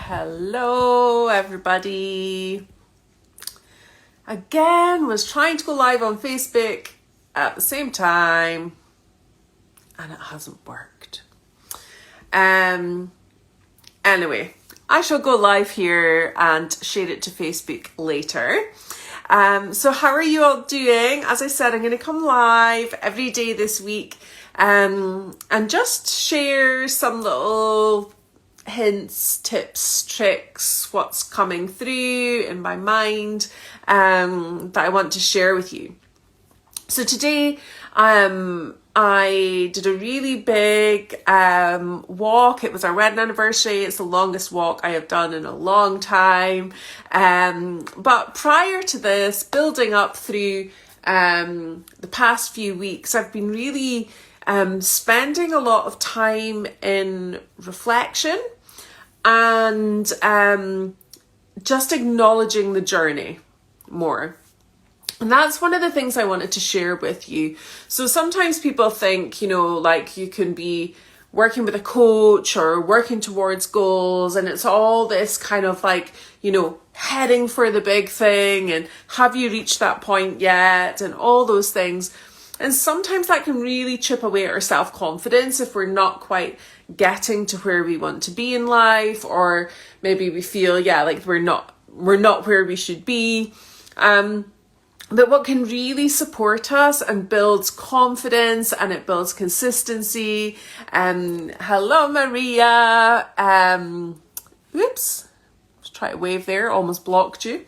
Hello everybody. Again, was trying to go live on Facebook at the same time and it hasn't worked. Anyway, I shall go live here and share it to Facebook later. So how are you all doing? As I said, I'm going to come live every day this week and just share some little hints, tips, tricks, what's coming through in my mind that I want to share with you. So today I did a really big walk. It was our wedding anniversary. It's the longest walk I have done in a long time. But prior to this, building up through the past few weeks, I've been really spending a lot of time in reflection and just acknowledging the journey more. And that's one of the things I wanted to share with you. So sometimes people think, like you can be working with a coach or working towards goals and it's all this kind of like, heading for the big thing and have you reached that point yet and all those things. And sometimes that can really chip away at our self-confidence if we're not quite getting to where we want to be in life, or maybe we feel, like we're not where we should be. But what can really support us and builds confidence and it builds consistency. Hello, Maria. Oops, let's try to wave there, almost blocked you.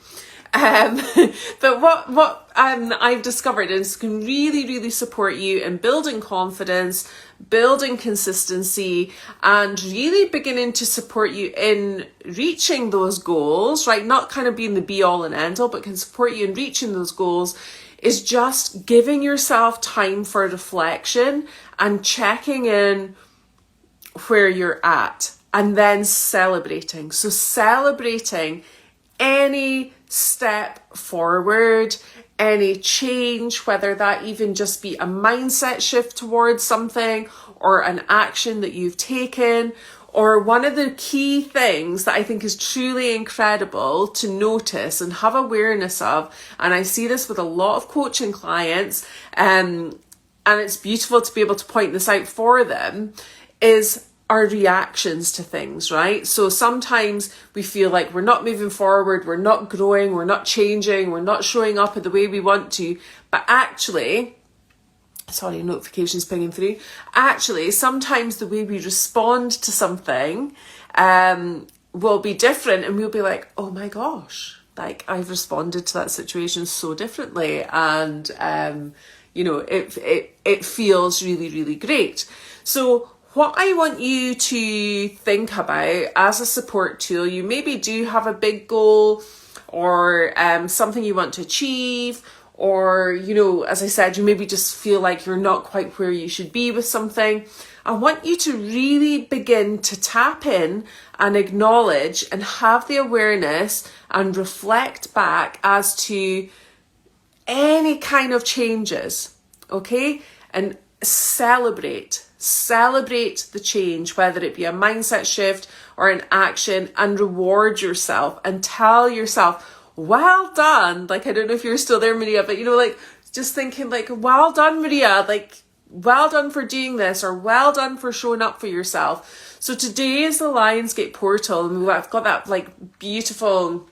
But what I've discovered is can really, really support you in building confidence, building consistency, and really beginning to support you in reaching those goals, right? Not kind of being the be all and end all, but can support you in reaching those goals is just giving yourself time for reflection and checking in where you're at and then celebrating. So celebrating any step forward, any change, whether that even just be a mindset shift towards something or an action that you've taken. Or one of the key things that I think is truly incredible to notice and have awareness of, and I see this with a lot of coaching clients, and it's beautiful to be able to point this out for them, is our reactions to things, right? So sometimes we feel like we're not moving forward, we're not growing, we're not changing, we're not showing up in the way we want to, but actually, sorry, notifications pinging through. Actually, sometimes the way we respond to something will be different and we'll be like, oh my gosh, like I've responded to that situation so differently and, it feels really, really great. So what I want you to think about as a support tool, you maybe do have a big goal or something you want to achieve, or, as I said, you maybe just feel like you're not quite where you should be with something. I want you to really begin to tap in and acknowledge and have the awareness and reflect back as to any kind of changes, okay? And celebrate the change, whether it be a mindset shift or an action, and reward yourself and tell yourself, well done. Like, I don't know if you're still there, Maria, but just thinking like, well done, Maria, like, well done for doing this, or well done for showing up for yourself. So today is the Lionsgate portal and I've got that like beautiful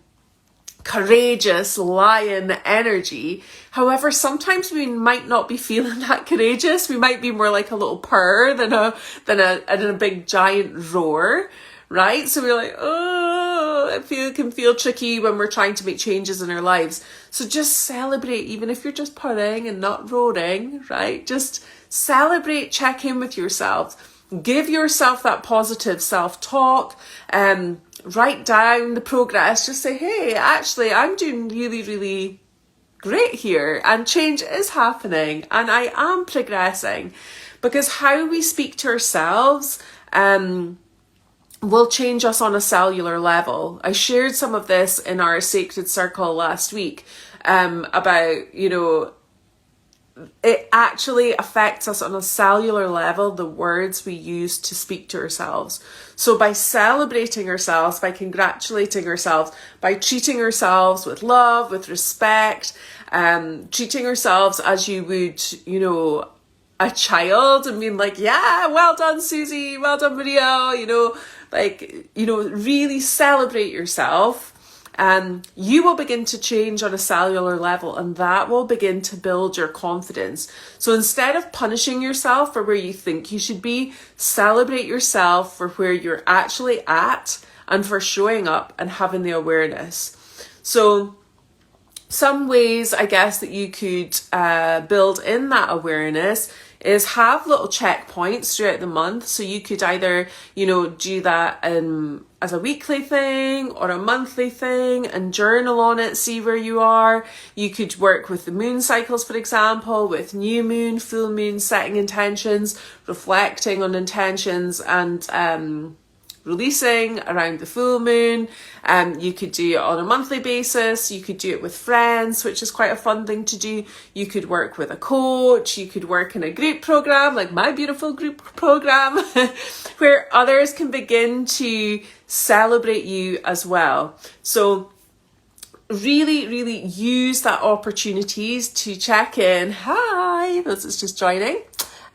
courageous lion energy. However, sometimes we might not be feeling that courageous. We might be more like a little purr than a big giant roar, right? So we're like, oh, it can feel tricky when we're trying to make changes in our lives. So just celebrate, even if you're just purring and not roaring, right? Just celebrate, check in with yourself. Give yourself that positive self-talk, write down the progress, just say, hey, actually, I'm doing really, really great here and change is happening and I am progressing. Because how we speak to ourselves will change us on a cellular level. I shared some of this in our Sacred Circle last week about, it actually affects us on a cellular level, the words we use to speak to ourselves. So by celebrating ourselves, by congratulating ourselves, by treating ourselves with love, with respect, treating ourselves as you would, you know, a child, and being like, yeah, well done, Susie, well done, Maria, you know, like, you know, really celebrate yourself. You will begin to change on a cellular level, and that will begin to build your confidence. So instead of punishing yourself for where you think you should be, celebrate yourself for where you're actually at and for showing up and having the awareness. So some ways, I guess, that you could build in that awareness is have little checkpoints throughout the month. So you could either, you know, do that as a weekly thing or a monthly thing and journal on it, see where you are. You could work with the moon cycles, for example, with new moon, full moon, setting intentions, reflecting on intentions, and releasing around the full moon. You could do it on a monthly basis. You could do it with friends, which is quite a fun thing to do. You could work with a coach. You could work in a group program, like my beautiful group program, where others can begin to celebrate you as well. So really, really use that opportunities to check in. Hi, this is just joining.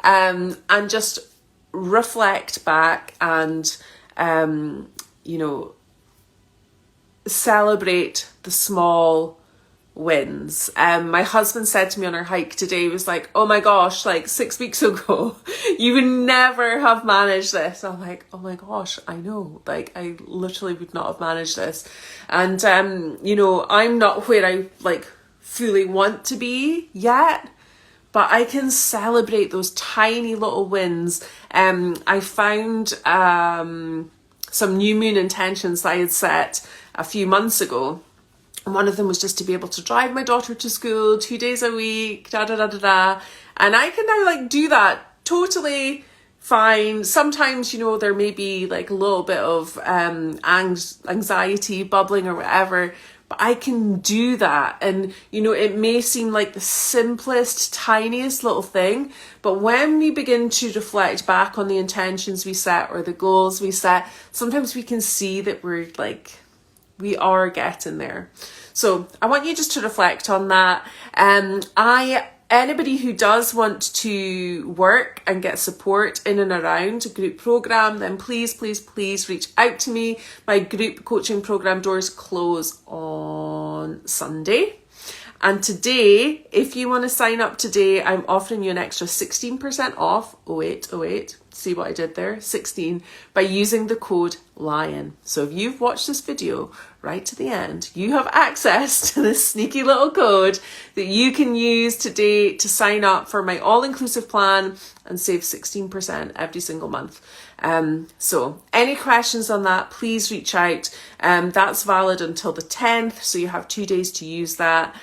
And just reflect back and you know, celebrate the small wins. My husband said to me on our hike today, he was like, oh my gosh, like 6 weeks ago, you would never have managed this. I'm like, oh my gosh, I know, like I literally would not have managed this. And, you know, I'm not where I like fully want to be yet, but I can celebrate those tiny little wins. I found some new moon intentions that I had set a few months ago. And one of them was just to be able to drive my daughter to school 2 days a week, And I can now like do that totally fine. Sometimes, you know, there may be like a little bit of anxiety bubbling or whatever, but I can do that. And, you know, it may seem like the simplest, tiniest little thing, but when we begin to reflect back on the intentions we set or the goals we set, sometimes we can see that we are getting there. So I want you just to reflect on that. Anybody who does want to work and get support in and around a group program, then please, please, please reach out to me. My group coaching program doors close on Sunday. And today, if you want to sign up today, I'm offering you an extra 16% off. 08, see what I did there? 16, by using the code LION. So if you've watched this video right to the end, you have access to this sneaky little code that you can use today to sign up for my all-inclusive plan and save 16% every single month. So any questions on that, please reach out. That's valid until the 10th, so you have 2 days to use that.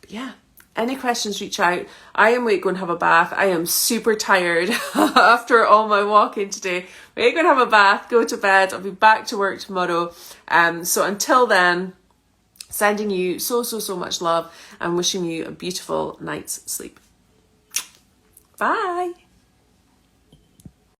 Yeah, any questions, reach out. I am going to have a bath. I am super tired after all my walking today. We're going to have a bath, go to bed. I'll be back to work tomorrow. So until then, sending you so much love and wishing you a beautiful night's sleep. Bye.